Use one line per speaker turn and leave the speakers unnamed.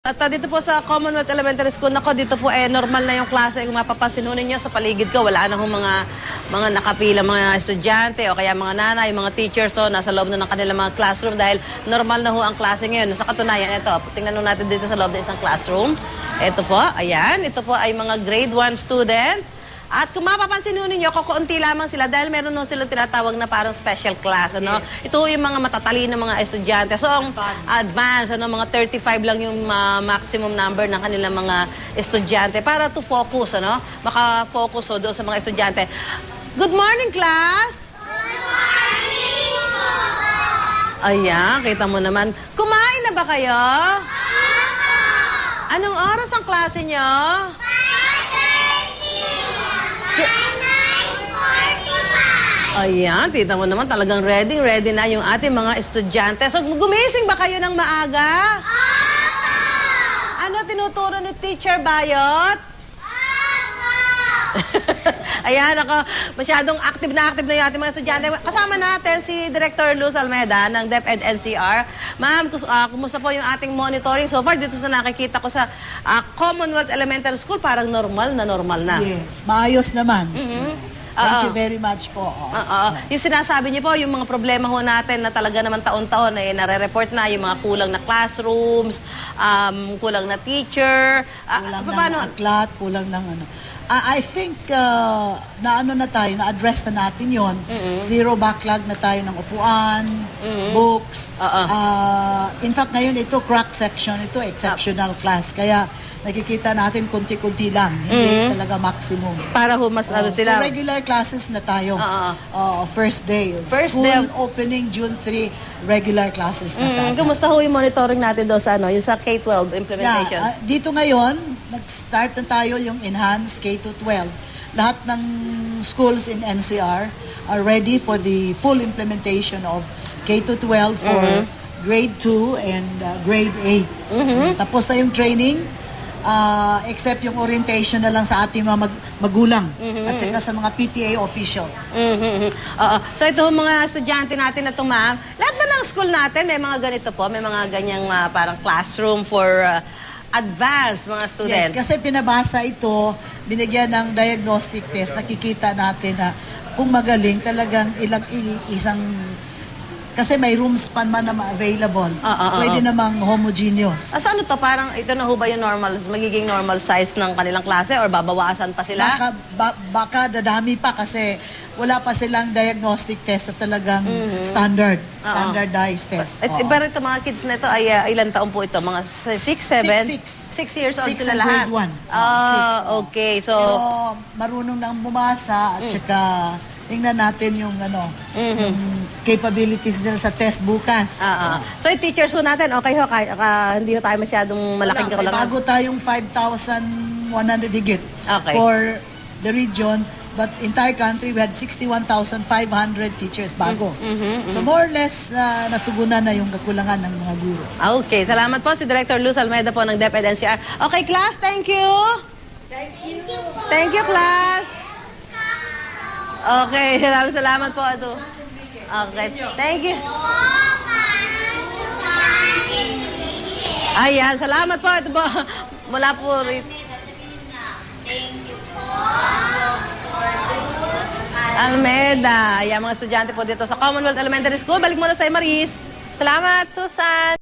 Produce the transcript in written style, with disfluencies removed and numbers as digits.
At dito po sa Commonwealth Elementary School, nako, dito po normal na yung klase. Kung mapapansin ninyo sa paligid ko, wala na hong mga nakapila, mga estudyante o kaya mga nanay, mga teachers, so nasa loob na ng kanilang mga classroom dahil normal na ho ang klase ngayon. Sa katunayan, ito, tingnan nyo natin dito sa loob ng isang classroom. Ito po, ayan, ito po ay mga grade 1 student. At kung mapapansin nyo ninyo, kukunti lamang sila dahil meron nung silang tinatawag na parang special class. Ano? Yes. Ito yung mga matatalino mga estudyante. So, ang advance, mga 35 lang yung maximum number ng kanilang mga estudyante para to focus, maka-focus doon sa mga estudyante. Good morning, class!
Good morning po!
Ayan, kita mo naman. Kumain na ba kayo? Anong oras ang klase nyo? Ayan, tita mo naman talagang ready na yung ating mga estudyante. So, gumising ba kayo ng maaga?
Opo!
Ano tinuturo ni Teacher Bayot?
Opo!
Ayan, ako, masyadong active na yung ating mga estudyante. Kasama natin si Director Luz Almeda ng DepEd NCR. Ma'am, kumusta po yung ating monitoring so far dito sa nakikita ko sa Commonwealth Elementary School? Parang normal na.
Yes, maayos naman. Thank you very much po.
Yung sinasabi niyo po, yung mga problema ho natin na talaga naman taon-taon nare-report na yung mga kulang na classrooms, kulang na teacher.
Kulang ng aklat, kulang ng ano. I think na-address na natin yon. Zero backlog na tayo ng upuan, books. In fact, ngayon ito crack section, ito exceptional class. Kaya nakikita natin kunti-kunti lang, hindi talaga maximum.
Para ho mas sila.
So regular classes na tayo. First day. School opening June 3, regular classes na tayo.
Kumusta ho yung monitoring natin doon sa yung sa K-12 implementation?
Dito ngayon, nag-start na tayo yung enhanced K-12. Lahat ng schools in NCR are ready for the full implementation of K-12 for grade 2 and grade 8. Tapos na yung training, except yung orientation na lang sa ating mga magulang at saka sa mga PTA officials.
So ito mga estudyante natin na ito, ma'am, lahat ba ng school natin may mga ganito po? May mga ganyang parang classroom for advanced mga students?
Yes, kasi pinabasa ito, binigyan ng diagnostic test, nakikita natin na kung magaling talagang isang kasi may rooms pa man na available. Pwede namang homogeneous.
So ano to? Parang ito na ho ba yung magiging normal size ng kanilang klase or babawasan pa sila?
Baka dadami pa kasi wala pa silang diagnostic test na talagang standardized test.
Pero ito mga kids na ito ay ilan taon po ito? Mga 6, 7? 6 years old sila lahat?
6 and grade 1.
Okay. So,
pero marunong nang bumasa at saka tingnan natin yung yung capabilities nila sa test bukas.
So yung teachers ho natin, okay ho, hindi ho tayo masyadong malaking kakulangan.
Bago tayong 5,100 higit for the region, but entire country we had 61,500 teachers bago. So more or less natugunan na yung kakulangan ng mga guro.
Okay, salamat po si Director Luz Almeda po ng DepEd NCR. Okay, class, thank you. Thank you, class. Okay, salamat po ito. Okay, thank you. Ayan, salamat po ito po. Mula po rin.
Thank you po.
Almeda. Ayan, mga estudyante po dito sa Commonwealth Elementary School. Balik muna sa Maris. Salamat, Susan.